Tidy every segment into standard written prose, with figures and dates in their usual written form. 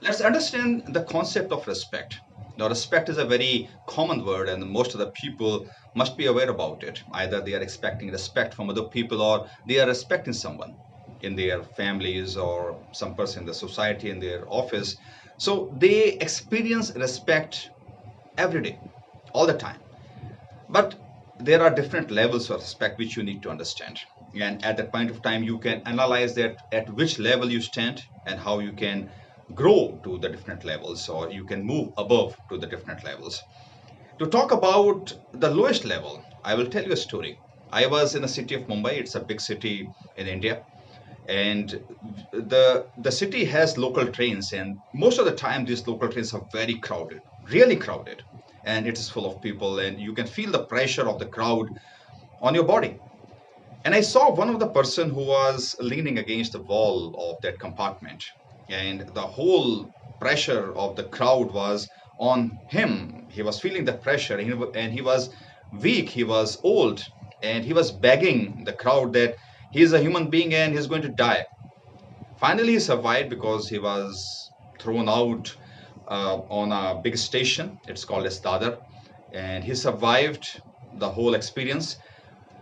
Let's understand the concept of respect. Now, respect is a very common word, and most of the people must be aware about it. Either they are expecting respect from other people or they are respecting someone in their families or some person in the society, in their office. So they experience respect every day, all the time. But there are different levels of respect which you need to understand. And at that point of time, you can analyze that at which level you stand and how you can grow to the different levels, or you can move above to the different levels. To talk about the lowest level, I will tell you a story. I was in the city of Mumbai. It's a big city in India, and the city has local trains, and most of the time these local trains are very crowded, really crowded, and it is full of people, and you can feel the pressure of the crowd on your body. And I saw one of the person who was leaning against the wall of that compartment, and the whole pressure of the crowd was on him. He was feeling the pressure, and he was weak, he was old, and he was begging the crowd that he is a human being and he's going to die. Finally, he survived because he was thrown out on a big station. It's called as Dadar, and he survived the whole experience.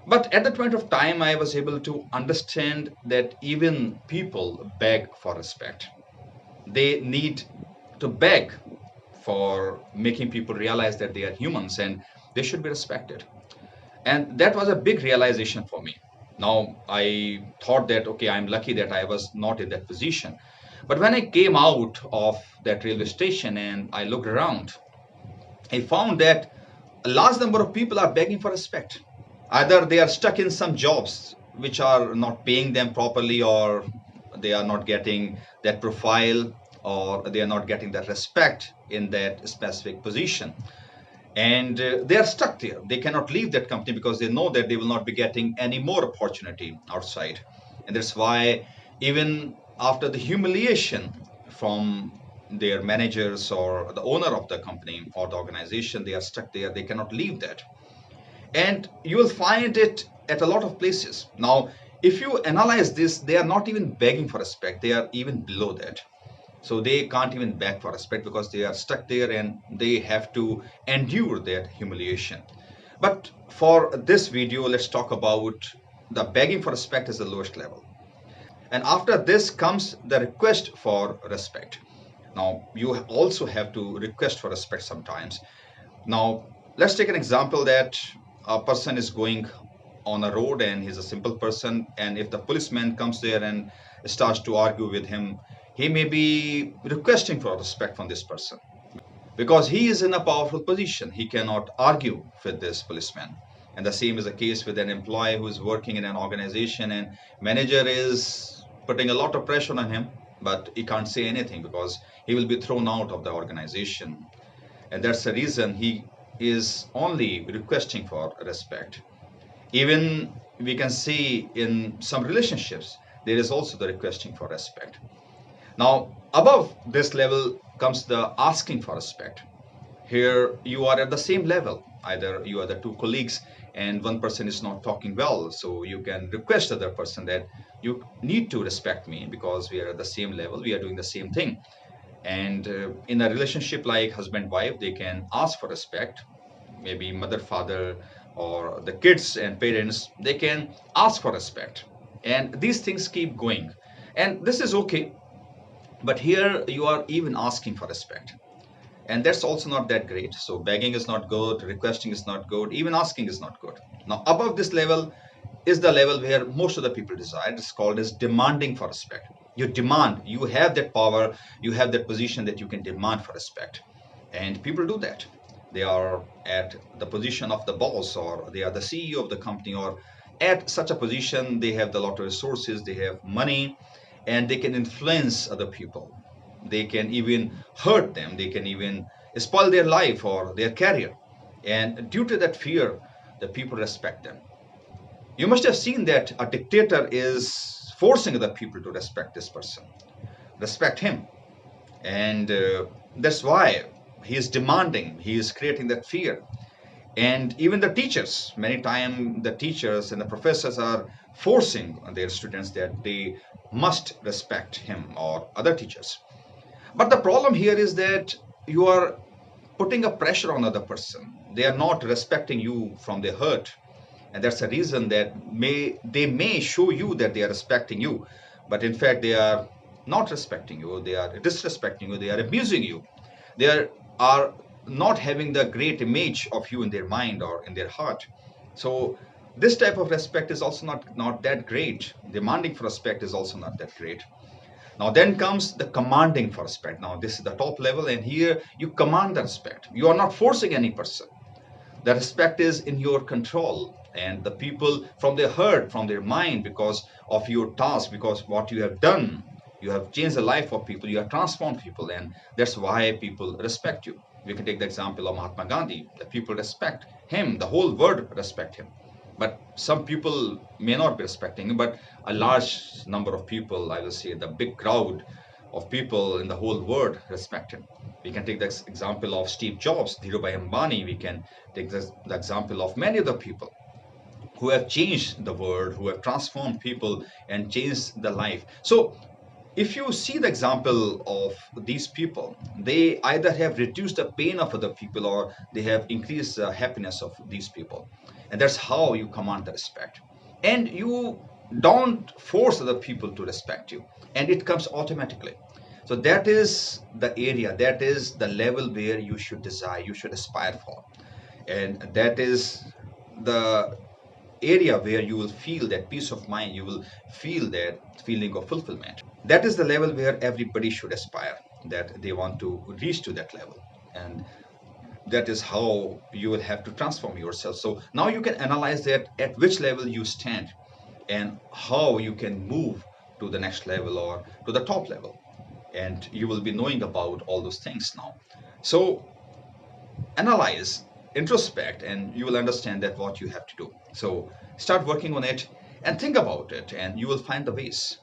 But at that point of time, I was able to understand that even people beg for respect. They need to beg for making people realize that they are humans and they should be respected. And that was a big realization for me. Now I thought that, okay, I'm lucky that I was not in that position. But when I came out of that railway station and I looked around, I found that a large number of people are begging for respect. Either they are stuck in some jobs which are not paying them properly, or they are not getting that profile, or they are not getting that respect in that specific position, and they are stuck there. They cannot leave that company because they know that they will not be getting any more opportunity outside. And that's why, even after the humiliation from their managers or the owner of the company or the organization, they are stuck there. They cannot leave that. And you will find it at a lot of places. Now, if you analyze this, they are not even begging for respect, they are even below that. So they can't even beg for respect because they are stuck there and they have to endure that humiliation. But for this video, let's talk about the begging for respect as the lowest level. And after this comes the request for respect. Now, you also have to request for respect sometimes. Now, let's take an example that a person is going on a road and he's a simple person, and if the policeman comes there and starts to argue with him, he may be requesting for respect from this person because he is in a powerful position. He cannot argue with this policeman. And the same is the case with an employee who is working in an organization, and manager is putting a lot of pressure on him, but he can't say anything because he will be thrown out of the organization. And that's the reason he is only requesting for respect. Even we can see in some relationships, there is also the requesting for respect. Now, above this level comes the asking for respect. Here you are at the same level. Either you are the two colleagues and one person is not talking well, so you can request the other person that you need to respect me because we are at the same level, we are doing the same thing. And in a relationship like husband wife, they can ask for respect. Maybe mother father or the kids and parents, they can ask for respect, and these things keep going, and this is okay. But here you are even asking for respect, and that's also not that great. So begging is not good, requesting is not good, even asking is not good. Now above this level is the level where most of the people desire. It's called as demanding for respect. You demand, you have that power, you have that position that you can demand for respect, and people do that. They are at the position of the boss, or they are the CEO of the company, or at such a position they have the lot of resources, they have money, and they can influence other people. They can even hurt them, they can even spoil their life or their career, and due to that fear, the people respect them. You must have seen that a dictator is forcing other people to respect this person, respect him. And that's why he is demanding, he is creating that fear. And even the teachers, many times the teachers and the professors are forcing their students that they must respect him or other teachers. But the problem here is that you are putting a pressure on other person. They are not respecting you from their heart, and that's a reason that they may show you that they are respecting you, but in fact they are not respecting you. They are disrespecting you. They are abusing you. They are not having the great image of you in their mind or in their heart. So this type of respect is also not that great. Demanding for respect is also not that great. Now then comes the commanding for respect. Now this is the top level, and here you command the respect. You are not forcing any person. The respect is in your control, and the people from their heart, from their mind, because of your task, because what you have done, you have changed the life of people, you have transformed people, and that's why people respect you. We can take the example of Mahatma Gandhi. The people respect him, the whole world respect him. But some people may not be respecting him, but a large number of people, I will say the big crowd of people in the whole world respect him. We can take the example of Steve Jobs, Dhirubhai Ambani. We can take the example of many other people who have changed the world, who have transformed people and changed the life. So if you see the example of these people, they either have reduced the pain of other people or they have increased the happiness of these people. And that's how you command the respect. And you don't force other people to respect you, and it comes automatically. So that is the area, that is the level where you should desire, you should aspire for. And that is the area where you will feel that peace of mind, you will feel that feeling of fulfillment. That is the level where everybody should aspire, that they want to reach to that level. And that is how you will have to transform yourself. So now you can analyze that at which level you stand and how you can move to the next level or to the top level. And you will be knowing about all those things now. So analyze, introspect, and you will understand that what you have to do. So start working on it and think about it, and you will find the ways.